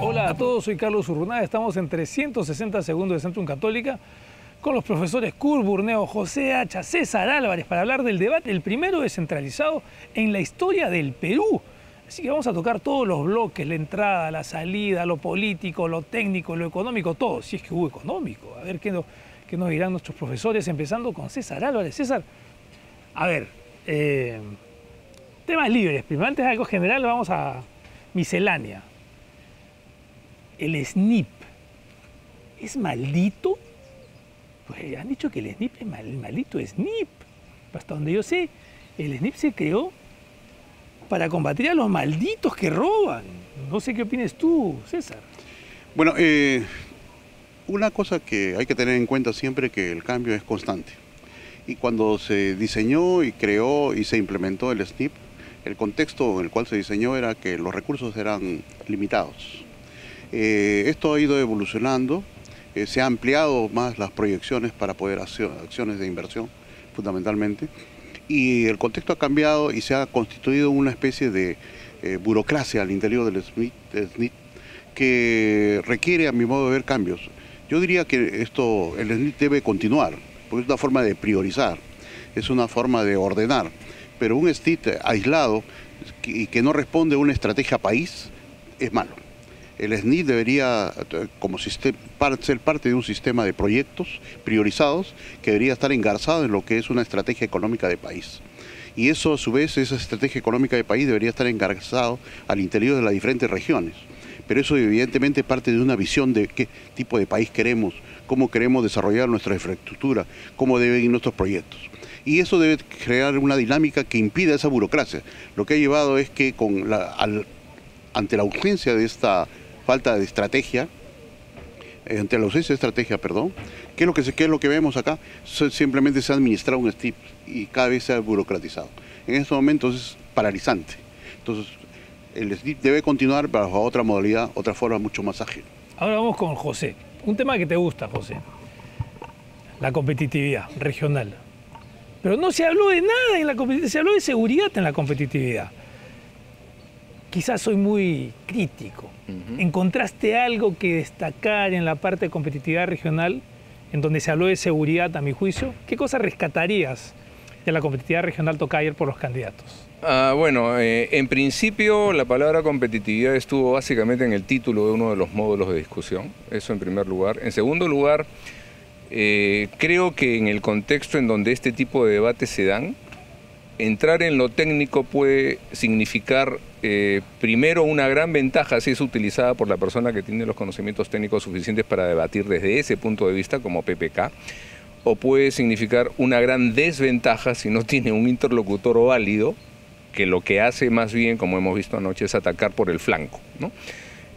Hola a todos, soy Carlos Urrunaga, estamos en 360 segundos de Centrum Católica con los profesores Kurt Burneo, José Hacha, César Álvarez para hablar del debate, el primero descentralizado en la historia del Perú. Así que vamos a tocar todos los bloques, la entrada, la salida, lo político, lo técnico, lo económico, todo, si es que hubo económico. A ver qué nos dirán nuestros profesores, empezando con César Álvarez. César, a ver, temas libres. Primero, antes de algo general, vamos a miscelánea. El SNIP, ¿es maldito? Pues han dicho que el SNIP es maldito SNIP. Hasta donde yo sé, el SNIP se creó para combatir a los malditos que roban. No sé qué opinas tú, César. Bueno, una cosa que hay que tener en cuenta siempre es que el cambio es constante. Y cuando se diseñó y creó y se implementó el SNIP, el contexto en el cual se diseñó era que los recursos eran limitados. Esto ha ido evolucionando, se ha ampliado más las proyecciones para poder hacer acciones de inversión, fundamentalmente, y el contexto ha cambiado y se ha constituido una especie de burocracia al interior del SNIP que requiere, a mi modo de ver, cambios. Yo diría que el SNIP debe continuar, porque es una forma de priorizar, es una forma de ordenar, pero un SNIP aislado y que no responde a una estrategia país es malo. El SNIP debería ser parte de un sistema de proyectos priorizados que debería estar engarzado en lo que es una estrategia económica de país. Y eso, a su vez, esa estrategia económica de país debería estar engarzado al interior de las diferentes regiones. Pero eso evidentemente parte de una visión de qué tipo de país queremos, cómo queremos desarrollar nuestra infraestructura, cómo deben ir nuestros proyectos. Y eso debe crear una dinámica que impida esa burocracia. Lo que ha llevado es que ante la urgencia de esta falta de estrategia, ¿qué es lo que vemos acá? Simplemente se ha administrado un SNIP y cada vez se ha burocratizado. En estos momentos es paralizante. Entonces, el SNIP debe continuar bajo otra modalidad, otra forma mucho más ágil. Ahora vamos con José. Un tema que te gusta, José. La competitividad regional. Pero no se habló de nada en la competitividad, se habló de seguridad en la competitividad. Quizás soy muy crítico. ¿Encontraste algo que destacar en la parte de competitividad regional, en donde se habló de seguridad, a mi juicio? ¿Qué cosas rescatarías de la competitividad regional tocada ayer por los candidatos? Bueno, en principio la palabra competitividad estuvo básicamente en el título de uno de los módulos de discusión, eso en primer lugar. En segundo lugar, creo que en el contexto en donde este tipo de debates se dan, entrar en lo técnico puede significar primero una gran ventaja si es utilizada por la persona que tiene los conocimientos técnicos suficientes para debatir desde ese punto de vista como PPK, o puede significar una gran desventaja si no tiene un interlocutor válido, que lo que hace más bien, como hemos visto anoche, es atacar por el flanco, ¿no?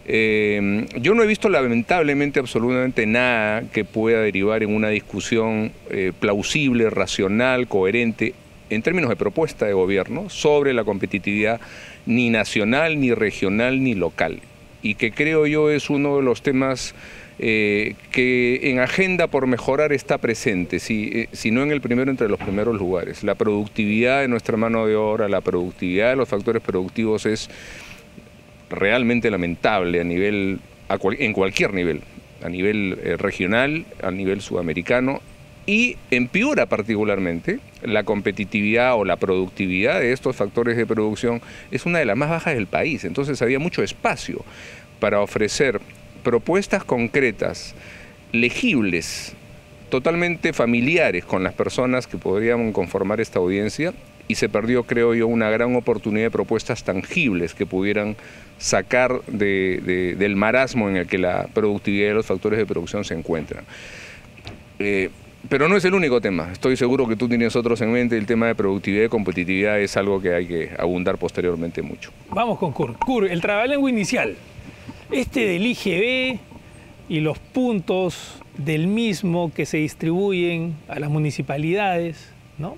Yo no he visto lamentablemente absolutamente nada que pueda derivar en una discusión plausible, racional, coherente, en términos de propuesta de gobierno, sobre la competitividad ni nacional, ni regional, ni local. Y que creo yo es uno de los temas que en agenda por mejorar está presente, si no en el primero, entre los primeros lugares. La productividad de nuestra mano de obra, la productividad de los factores productivos es realmente lamentable en cualquier nivel, a nivel regional, a nivel sudamericano, y empeora particularmente la competitividad o la productividad de estos factores de producción, es una de las más bajas del país. Entonces había mucho espacio para ofrecer propuestas concretas, legibles, totalmente familiares con las personas que podrían conformar esta audiencia, y se perdió, creo yo, una gran oportunidad de propuestas tangibles que pudieran sacar del marasmo en el que la productividad de los factores de producción se encuentran. Pero no es el único tema. Estoy seguro que tú tienes otros en mente. El tema de productividad y competitividad es algo que hay que abundar posteriormente mucho. Vamos con Kurt. Kurt, el trabalengua inicial. Del IGB y los puntos del mismo que se distribuyen a las municipalidades, ¿no?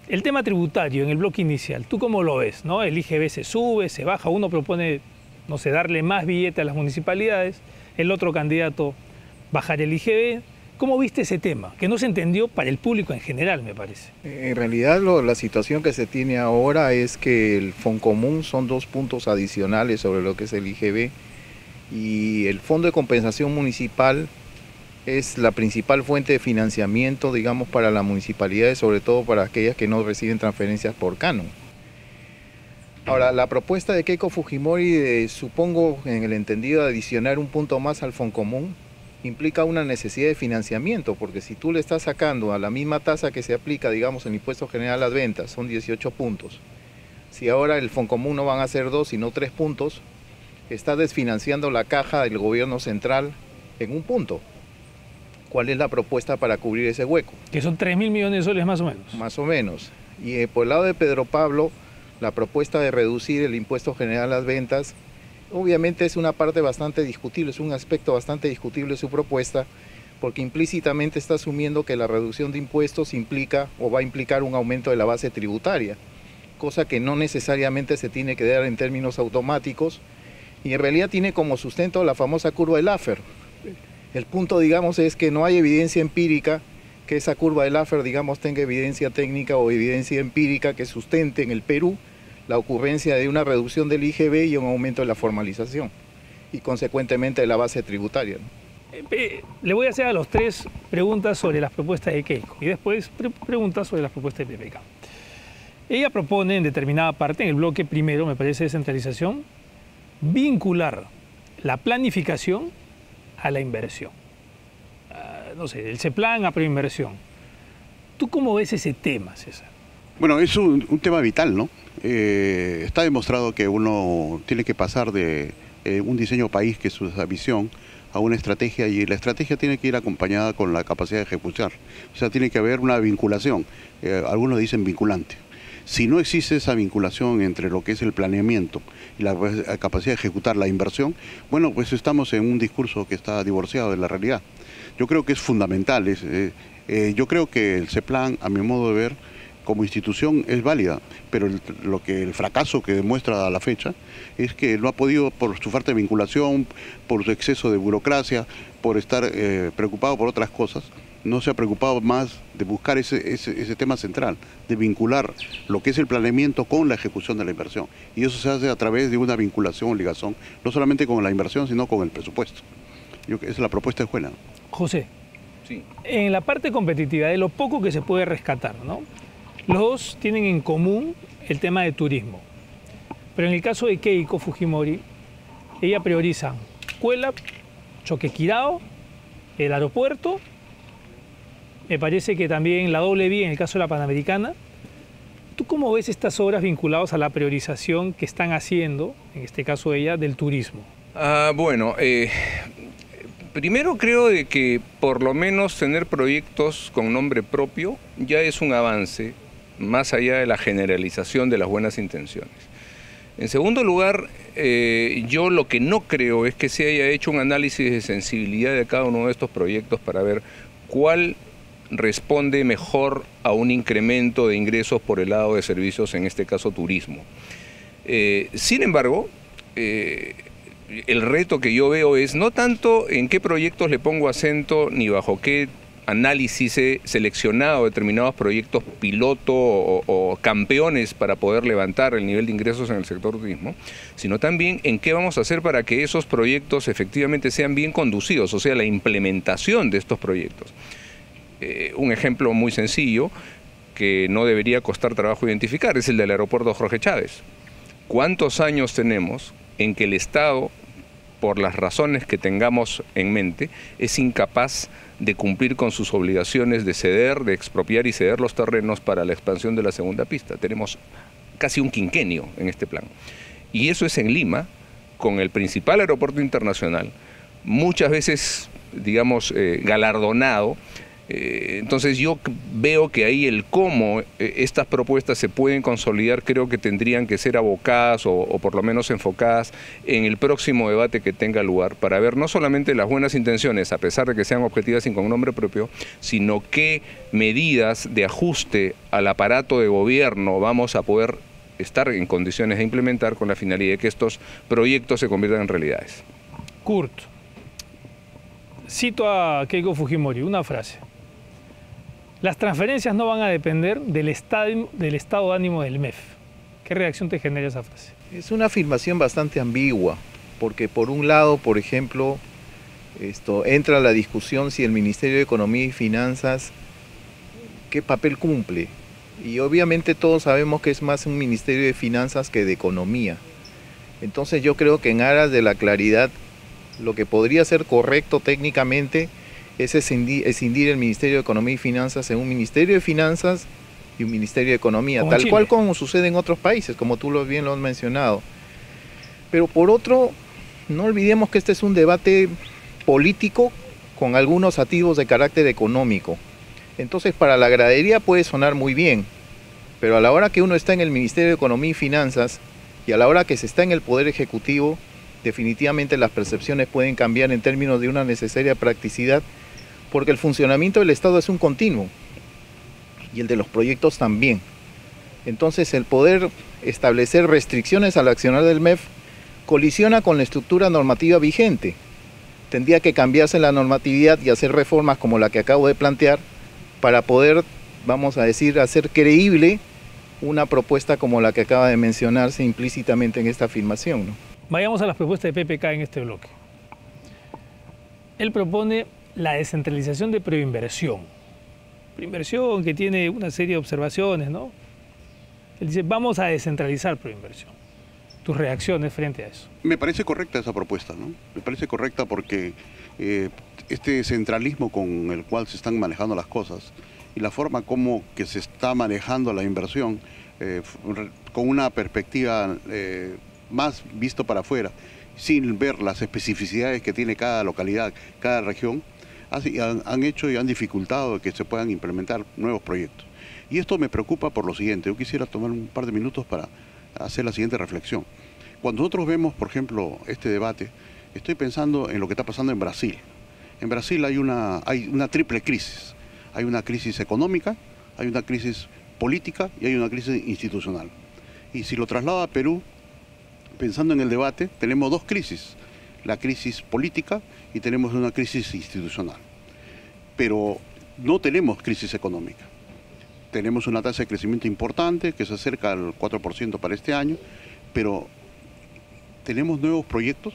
El tema tributario en el bloque inicial, ¿tú cómo lo ves? ¿No? El IGB se sube, se baja, uno propone, no sé, darle más billete a las municipalidades, el otro candidato bajar el IGB. ¿Cómo viste ese tema? Que no se entendió para el público en general, me parece. En realidad la situación que se tiene ahora es que el Foncomún son 2 puntos adicionales sobre lo que es el IGB, y el Fondo de Compensación Municipal es la principal fuente de financiamiento, digamos, para las municipalidades, sobre todo para aquellas que no reciben transferencias por canon. Ahora, la propuesta de Keiko Fujimori, supongo, en el entendido de adicionar un punto más al Foncomún, implica una necesidad de financiamiento, porque si tú le estás sacando a la misma tasa que se aplica, digamos, en el impuesto general a las ventas, son 18 puntos. Si ahora el Foncomún no van a ser 2, sino 3 puntos, está desfinanciando la caja del gobierno central en un punto. ¿Cuál es la propuesta para cubrir ese hueco? Que son 3.000 millones de soles más o menos. Más o menos. Y por el lado de Pedro Pablo, la propuesta de reducir el impuesto general a las ventas, obviamente es una parte bastante discutible, es un aspecto bastante discutible de su propuesta, porque implícitamente está asumiendo que la reducción de impuestos implica o va a implicar un aumento de la base tributaria, cosa que no necesariamente se tiene que dar en términos automáticos, y en realidad tiene como sustento la famosa curva de Laffer. El punto, digamos, es que no hay evidencia empírica que esa curva de Laffer, digamos, tenga evidencia técnica o evidencia empírica que sustente en el Perú la ocurrencia de una reducción del IGB y un aumento de la formalización y consecuentemente de la base tributaria, ¿no? Le voy a hacer a los 3 preguntas sobre las propuestas de Keiko y después preguntas sobre las propuestas de PPK. Ella propone en determinada parte, en el bloque primero, me parece, de descentralización, vincular la planificación a la inversión. No sé, el CEPLAN a preinversión. ¿Tú cómo ves ese tema, César? Bueno, es un tema vital, ¿no? Está demostrado que uno tiene que pasar de un diseño país, que es su visión, a una estrategia, y la estrategia tiene que ir acompañada con la capacidad de ejecutar. O sea, tiene que haber una vinculación, algunos dicen vinculante. Si no existe esa vinculación entre lo que es el planeamiento y la capacidad de ejecutar la inversión, bueno, pues estamos en un discurso que está divorciado de la realidad. Yo creo que es fundamental, yo creo que el CEPLAN, a mi modo de ver, como institución es válida, pero el fracaso que demuestra a la fecha es que no ha podido, por su falta de vinculación, por su exceso de burocracia, por estar preocupado por otras cosas, no se ha preocupado más de buscar ese tema central, de vincular lo que es el planeamiento con la ejecución de la inversión. Y eso se hace a través de una vinculación o ligación, no solamente con la inversión, sino con el presupuesto. Esa es la propuesta de Juena. José, Sí. en la parte competitiva, de lo poco que se puede rescatar, ¿no? Los dos tienen en común el tema de turismo. Pero en el caso de Keiko Fujimori, ella prioriza Cuelap, Choquequirao, el aeropuerto, me parece que también la doble vía en el caso de la Panamericana. ¿Tú cómo ves estas obras vinculadas a la priorización que están haciendo, en este caso ella, del turismo? Bueno, primero creo de que por lo menos tener proyectos con nombre propio ya es un avance, más allá de la generalización de las buenas intenciones. En segundo lugar, yo lo que no creo es que se haya hecho un análisis de sensibilidad de cada uno de estos proyectos para ver cuál responde mejor a un incremento de ingresos por el lado de servicios, en este caso turismo. Sin embargo, el reto que yo veo es no tanto en qué proyectos le pongo acento ni bajo qué análisis he seleccionado determinados proyectos piloto o campeones para poder levantar el nivel de ingresos en el sector turismo, sino también en qué vamos a hacer para que esos proyectos efectivamente sean bien conducidos, o sea, la implementación de estos proyectos. Un ejemplo muy sencillo que no debería costar trabajo identificar es el del aeropuerto Jorge Chávez. ¿Cuántos años tenemos en que el Estado, por las razones que tengamos en mente, es incapaz de cumplir con sus obligaciones de ceder, de expropiar y ceder los terrenos para la expansión de la segunda pista? Tenemos casi un quinquenio en este plan. Y eso es en Lima, con el principal aeropuerto internacional, muchas veces, digamos, galardonado Entonces yo veo que ahí el cómo estas propuestas se pueden consolidar, creo que tendrían que ser abocadas o por lo menos enfocadas en el próximo debate que tenga lugar, para ver no solamente las buenas intenciones, a pesar de que sean objetivas y con nombre propio, sino qué medidas de ajuste al aparato de gobierno vamos a poder estar en condiciones de implementar con la finalidad de que estos proyectos se conviertan en realidades. Kurt, cito a Keiko Fujimori, una frase. Las transferencias no van a depender del estado de ánimo del MEF. ¿Qué reacción te genera esa frase? Es una afirmación bastante ambigua, porque por un lado, por ejemplo, entra la discusión si el Ministerio de Economía y Finanzas, ¿qué papel cumple? Y obviamente todos sabemos que es más un Ministerio de Finanzas que de Economía. Entonces yo creo que en aras de la claridad, lo que podría ser correcto técnicamente es escindir el Ministerio de Economía y Finanzas en un Ministerio de Finanzas y un Ministerio de Economía, como tal Chile, cual como sucede en otros países, como tú bien lo has mencionado. Pero por otro, no olvidemos que este es un debate político con algunos atisbos de carácter económico. Entonces para la gradería puede sonar muy bien, pero a la hora que uno está en el Ministerio de Economía y Finanzas y a la hora que se está en el Poder Ejecutivo, definitivamente las percepciones pueden cambiar en términos de una necesaria practicidad, porque el funcionamiento del Estado es un continuo y el de los proyectos también. Entonces el poder establecer restricciones al accionar del MEF colisiona con la estructura normativa vigente. Tendría que cambiarse la normatividad y hacer reformas como la que acabo de plantear para poder, vamos a decir, hacer creíble una propuesta como la que acaba de mencionarse implícitamente en esta afirmación, ¿no? Vayamos a las propuestas de PPK en este bloque. Él propone la descentralización de Proinversión. Proinversión que tiene una serie de observaciones, ¿no? Él dice, vamos a descentralizar Proinversión. Tus reacciones frente a eso. Me parece correcta esa propuesta, ¿no? Me parece correcta porque este centralismo con el cual se están manejando las cosas y la forma como que se está manejando la inversión con una perspectiva más visto para afuera, sin ver las especificidades que tiene cada localidad, cada región, han hecho y han dificultado que se puedan implementar nuevos proyectos. Y esto me preocupa por lo siguiente. Yo quisiera tomar un par de minutos para hacer la siguiente reflexión. Cuando nosotros vemos, por ejemplo, este debate, estoy pensando en lo que está pasando en Brasil. En Brasil hay una triple crisis. Hay una crisis económica, hay una crisis política y hay una crisis institucional. Y si lo traslado a Perú, pensando en el debate, tenemos dos crisis. La crisis política y tenemos una crisis institucional. Pero no tenemos crisis económica. Tenemos una tasa de crecimiento importante que se acerca al 4% para este año, pero ¿tenemos nuevos proyectos?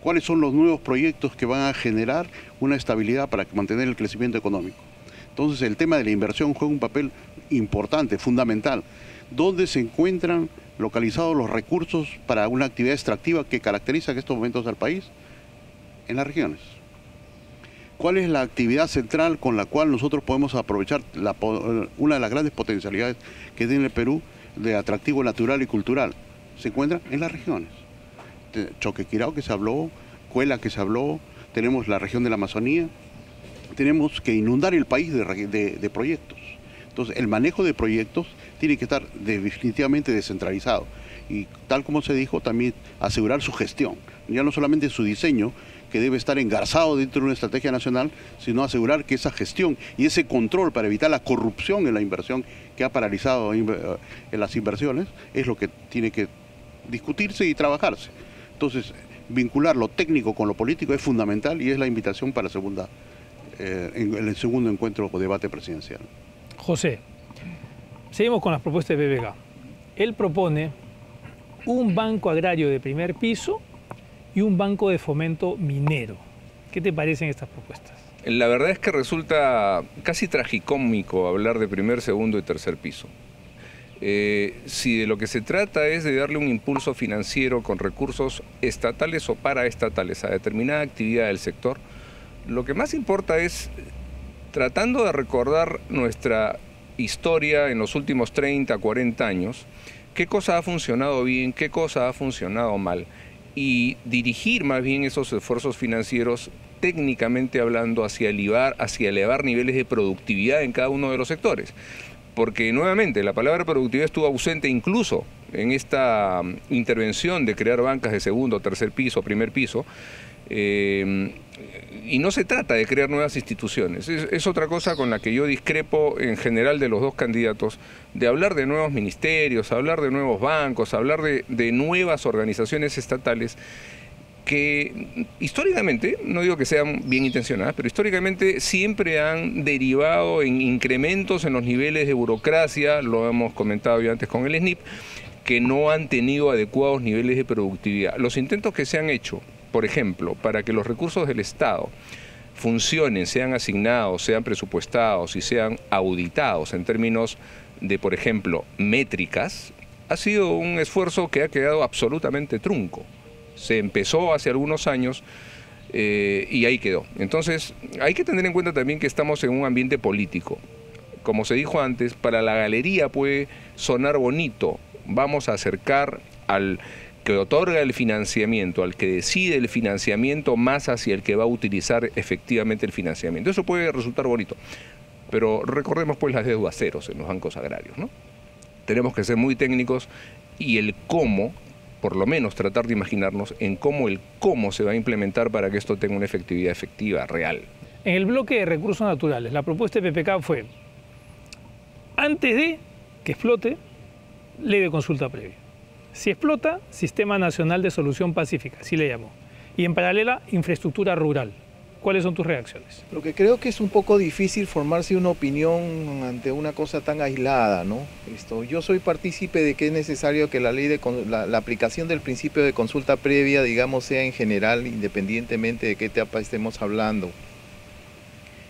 ¿Cuáles son los nuevos proyectos que van a generar una estabilidad para mantener el crecimiento económico? Entonces el tema de la inversión juega un papel importante, fundamental. ¿Dónde se encuentran localizados los recursos para una actividad extractiva que caracteriza en estos momentos al país? En las regiones. ¿Cuál es la actividad central con la cual nosotros podemos aprovechar una de las grandes potencialidades que tiene el Perú de atractivo natural y cultural? Se encuentra en las regiones. Choquequirao, que se habló, Cuela, que se habló, tenemos la región de la Amazonía. Tenemos que inundar el país de proyectos. Entonces, el manejo de proyectos tiene que estar definitivamente descentralizado. Y tal como se dijo, también asegurar su gestión. Ya no solamente su diseño, que debe estar engarzado dentro de una estrategia nacional, sino asegurar que esa gestión y ese control para evitar la corrupción en la inversión que ha paralizado en las inversiones, es lo que tiene que discutirse y trabajarse. Entonces, vincular lo técnico con lo político es fundamental y es la invitación para en el segundo encuentro o debate presidencial. José, seguimos con las propuestas de PPK. Él propone un banco agrario de primer piso y un banco de fomento minero. ¿Qué te parecen estas propuestas? La verdad es que resulta casi tragicómico hablar de primer, segundo y tercer piso. Si de lo que se trata es de darle un impulso financiero con recursos estatales o paraestatales a determinada actividad del sector, lo que más importa es, tratando de recordar nuestra historia en los últimos 30, 40 años, qué cosa ha funcionado bien, qué cosa ha funcionado mal, y dirigir más bien esos esfuerzos financieros técnicamente hablando hacia elevar niveles de productividad en cada uno de los sectores. Porque nuevamente la palabra productividad estuvo ausente incluso en esta intervención de crear bancas de segundo, tercer piso, primer piso, y no se trata de crear nuevas instituciones. Es otra cosa con la que yo discrepo en general de los dos candidatos, de hablar de nuevos ministerios, hablar de nuevos bancos, hablar de nuevas organizaciones estatales que históricamente, no digo que sean bien intencionadas, pero históricamente siempre han derivado en incrementos en los niveles de burocracia, lo hemos comentado ya antes con el SNIP, que no han tenido adecuados niveles de productividad. Los intentos que se han hecho, por ejemplo, para que los recursos del Estado funcionen, sean asignados, sean presupuestados y sean auditados en términos de, por ejemplo, métricas, ha sido un esfuerzo que ha quedado absolutamente trunco. Se empezó hace algunos años y ahí quedó. Entonces, hay que tener en cuenta también que estamos en un ambiente político. Como se dijo antes, para la galería puede sonar bonito. Vamos a acercar al que otorga el financiamiento, al que decide el financiamiento, más hacia el que va a utilizar efectivamente el financiamiento. Eso puede resultar bonito, pero recordemos pues las deudas ceros en los bancos agrarios, ¿no? Tenemos que ser muy técnicos y el cómo, por lo menos tratar de imaginarnos en cómo se va a implementar para que esto tenga una efectividad efectiva, real. En el bloque de recursos naturales, la propuesta de PPK fue, antes de que explote, ley de consulta previa. Si explota, Sistema Nacional de Solución Pacífica, así le llamó. Y en paralela, infraestructura rural. ¿Cuáles son tus reacciones? Lo que creo que es un poco difícil formarse una opinión ante una cosa tan aislada, ¿no? Yo soy partícipe de que es necesario que la aplicación del principio de consulta previa, digamos, sea en general, independientemente de qué etapa estemos hablando.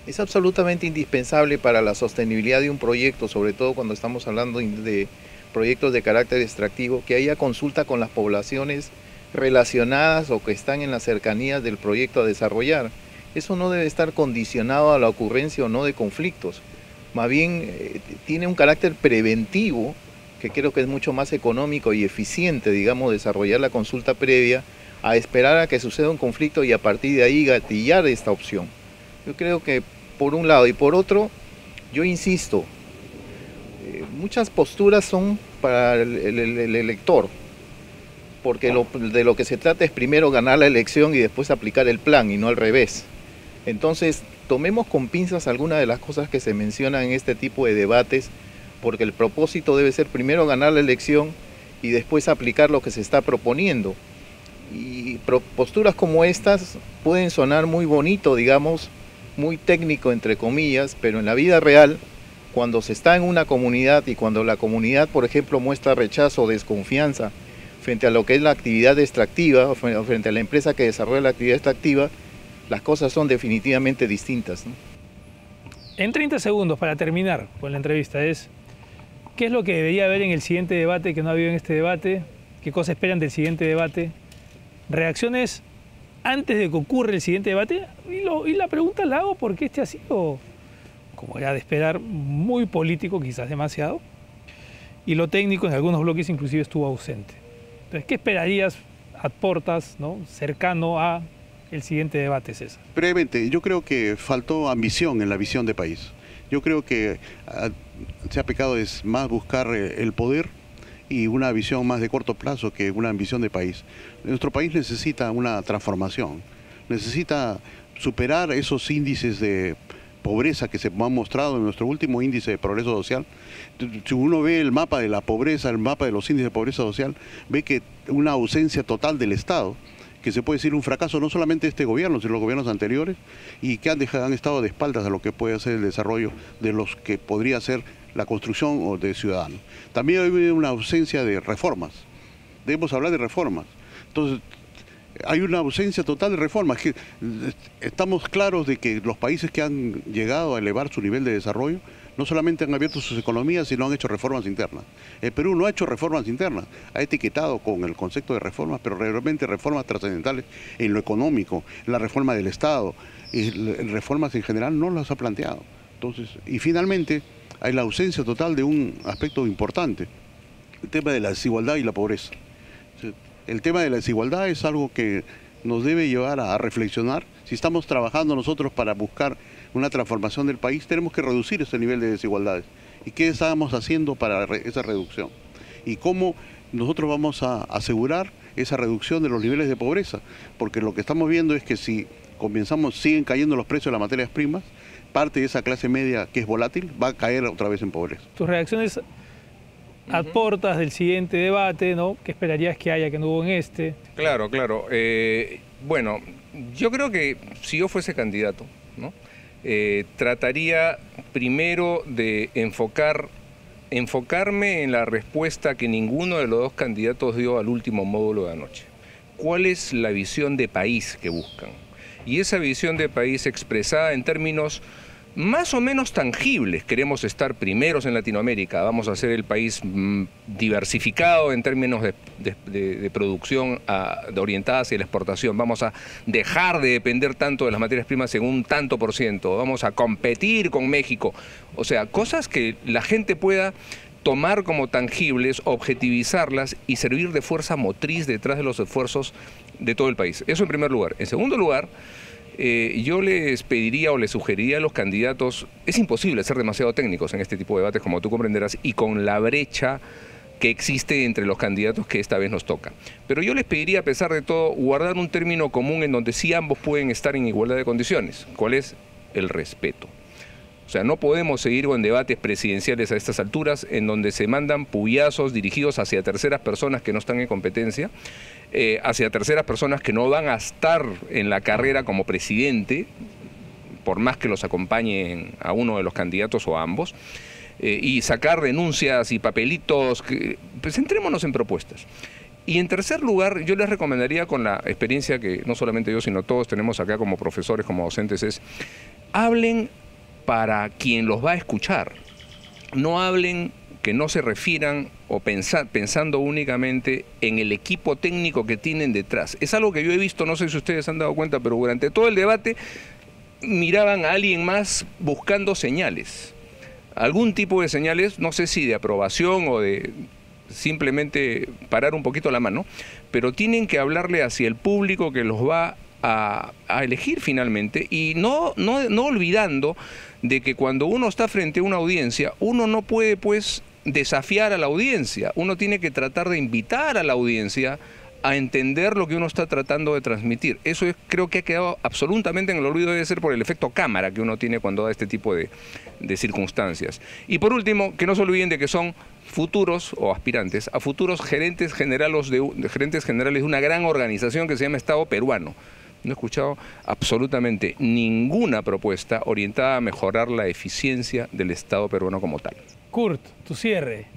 Es absolutamente indispensable para la sostenibilidad de un proyecto, sobre todo cuando estamos hablando de proyectos de carácter extractivo, que haya consulta con las poblaciones relacionadas o que están en las cercanías del proyecto a desarrollar. Eso no debe estar condicionado a la ocurrencia o no de conflictos. Más bien tiene un carácter preventivo, que creo que es mucho más económico y eficiente, digamos, desarrollar la consulta previa, a esperar a que suceda un conflicto y a partir de ahí gatillar esta opción. Yo creo que por un lado y por otro, yo insisto, muchas posturas son para el elector, porque de lo que se trata es primero ganar la elección y después aplicar el plan y no al revés. Entonces, tomemos con pinzas algunas de las cosas que se mencionan en este tipo de debates, porque el propósito debe ser primero ganar la elección y después aplicar lo que se está proponiendo. Y posturas como estas pueden sonar muy bonito, digamos, muy técnico entre comillas, pero en la vida real, cuando se está en una comunidad y cuando la comunidad, por ejemplo, muestra rechazo o desconfianza frente a lo que es la actividad extractiva, frente a la empresa que desarrolla la actividad extractiva, las cosas son definitivamente distintas, ¿no? En 30 segundos, para terminar con la entrevista, ¿qué es lo que debería haber en el siguiente debate que no ha habido en este debate? ¿Qué cosas esperan del siguiente debate? Reacciones antes de que ocurra el siguiente debate. Y la pregunta la hago porque este ha sido, como era de esperar, muy político, quizás demasiado. Y lo técnico en algunos bloques inclusive estuvo ausente. Entonces, ¿qué esperarías a portas, ¿no?, cercano a el siguiente debate, César? Brevemente, yo creo que faltó ambición en la visión de país. Yo creo que se ha pecado es más buscar el poder y una visión más de corto plazo que una ambición de país. Nuestro país necesita una transformación, necesita superar esos índices de pobreza que se han mostrado en nuestro último índice de progreso social. Si uno ve el mapa de la pobreza, el mapa de los índices de pobreza social, ve que una ausencia total del Estado, que se puede decir un fracaso no solamente de este gobierno, sino de los gobiernos anteriores, y que han estado de espaldas a lo que puede ser el desarrollo de los que podría ser la construcción de ciudadanos. También hay una ausencia de reformas. Debemos hablar de reformas. Entonces, hay una ausencia total de reformas. Que estamos claros de que los países que han llegado a elevar su nivel de desarrollo no solamente han abierto sus economías, sino han hecho reformas internas. El Perú no ha hecho reformas internas, ha etiquetado con el concepto de reformas, pero realmente reformas trascendentales en lo económico, la reforma del Estado, y reformas en general no las ha planteado. Entonces, y finalmente hay la ausencia total de un aspecto importante, el tema de la desigualdad y la pobreza. El tema de la desigualdad es algo que nos debe llevar a reflexionar si Si estamos trabajando nosotros para buscar una transformación del país, tenemos que reducir ese nivel de desigualdades. ¿Y qué estamos haciendo para esa reducción? ¿Y cómo nosotros vamos a asegurar esa reducción de los niveles de pobreza? Porque lo que estamos viendo es que si siguen cayendo los precios de las materias primas, parte de esa clase media que es volátil va a caer otra vez en pobreza. Tus reacciones a portas del siguiente debate, ¿no? ¿Qué esperarías que haya que no hubo en este? Claro. Bueno, yo creo que si yo fuese candidato, ¿no? Trataría primero de enfocarme en la respuesta que ninguno de los dos candidatos dio al último módulo de anoche. ¿Cuál es la visión de país que buscan? Y esa visión de país expresada en términos más o menos tangibles. Queremos estar primeros en Latinoamérica, vamos a ser el país diversificado en términos de producción orientada hacia la exportación, vamos a dejar de depender tanto de las materias primas en un tanto por ciento, vamos a competir con México. O sea, cosas que la gente pueda tomar como tangibles, objetivizarlas y servir de fuerza motriz detrás de los esfuerzos de todo el país. Eso en primer lugar. En segundo lugar, yo les pediría o les sugeriría a los candidatos, es imposible ser demasiado técnicos en este tipo de debates, como tú comprenderás, y con la brecha que existe entre los candidatos que esta vez nos toca. Pero yo les pediría, a pesar de todo, guardar un término común en donde sí ambos pueden estar en igualdad de condiciones. ¿Cuál es? El respeto. O sea, no podemos seguir con debates presidenciales a estas alturas en donde se mandan puyazos dirigidos hacia terceras personas que no están en competencia, hacia terceras personas que no van a estar en la carrera como presidente, por más que los acompañen a uno de los candidatos o a ambos, y sacar denuncias y papelitos. Pues centrémonos en propuestas. Y en tercer lugar, yo les recomendaría, con la experiencia que no solamente yo, sino todos tenemos acá como profesores, como docentes, es hablen para quien los va a escuchar. No hablen que no se refieran o pensando únicamente en el equipo técnico que tienen detrás. Es algo que yo he visto, no sé si ustedes han dado cuenta, pero durante todo el debate miraban a alguien más buscando señales. Algún tipo de señales, no sé si de aprobación o de simplemente parar un poquito la mano, pero tienen que hablarle hacia el público que los va a elegir finalmente, y no olvidando de que cuando uno está frente a una audiencia, uno no puede pues desafiar a la audiencia, uno tiene que tratar de invitar a la audiencia a entender lo que uno está tratando de transmitir. Eso creo que ha quedado absolutamente en el olvido, debe ser por el efecto cámara que uno tiene cuando da este tipo de circunstancias. Y por último, que no se olviden de que son futuros o aspirantes a futuros gerentes generales de una gran organización que se llama Estado Peruano. No he escuchado absolutamente ninguna propuesta orientada a mejorar la eficiencia del Estado peruano como tal. Kurt, tu cierre.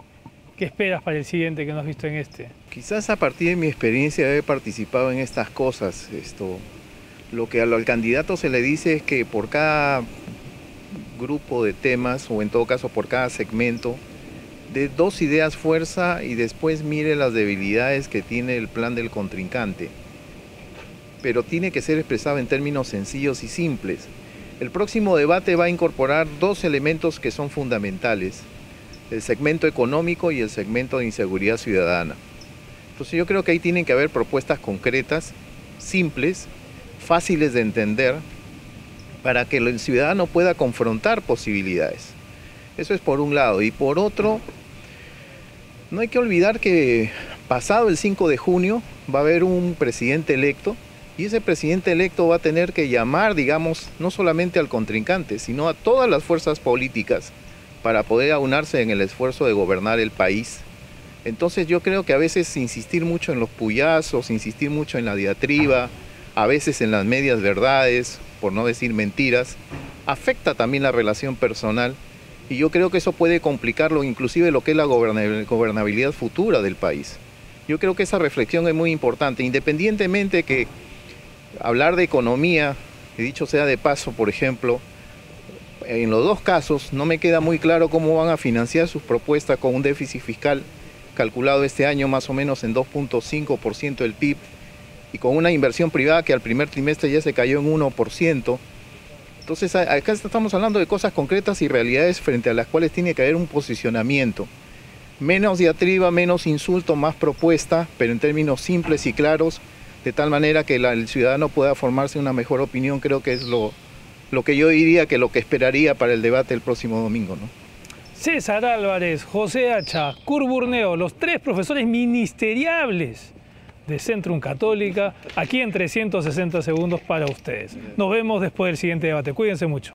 ¿Qué esperas para el siguiente que no has visto en este? Quizás a partir de mi experiencia de haber participado en estas cosas, lo que al candidato se le dice es que por cada grupo de temas, o en todo caso por cada segmento, dé dos ideas fuerza y después mire las debilidades que tiene el plan del contrincante. Pero tiene que ser expresado en términos sencillos y simples. El próximo debate va a incorporar dos elementos que son fundamentales: el segmento económico y el segmento de inseguridad ciudadana. Entonces yo creo que ahí tienen que haber propuestas concretas, simples, fáciles de entender, para que el ciudadano pueda confrontar posibilidades. Eso es por un lado. Y por otro, no hay que olvidar que pasado el 5 de junio va a haber un presidente electo, y ese presidente electo va a tener que llamar, digamos, no solamente al contrincante, sino a todas las fuerzas políticas para poder aunarse en el esfuerzo de gobernar el país. Entonces yo creo que a veces insistir mucho en los puyazos, insistir mucho en la diatriba, a veces en las medias verdades, por no decir mentiras, afecta también la relación personal, y yo creo que eso puede complicarlo, inclusive lo que es la gobernabilidad futura del país. Yo creo que esa reflexión es muy importante, independientemente que hablar de economía, y dicho sea de paso, por ejemplo, en los dos casos no me queda muy claro cómo van a financiar sus propuestas con un déficit fiscal calculado este año más o menos en 2.5% del PIB, y con una inversión privada que al primer trimestre ya se cayó en 1%. Entonces acá estamos hablando de cosas concretas y realidades frente a las cuales tiene que haber un posicionamiento. Menos diatriba, menos insulto, más propuesta, pero en términos simples y claros, de tal manera que el ciudadano pueda formarse una mejor opinión. Creo que es lo que yo diría que lo que esperaría para el debate el próximo domingo, ¿no? César Álvarez, José Hacha, Kurt Burneo, los 3 profesores ministeriables de Centrum Católica, aquí en 360 segundos para ustedes. Nos vemos después del siguiente debate. Cuídense mucho.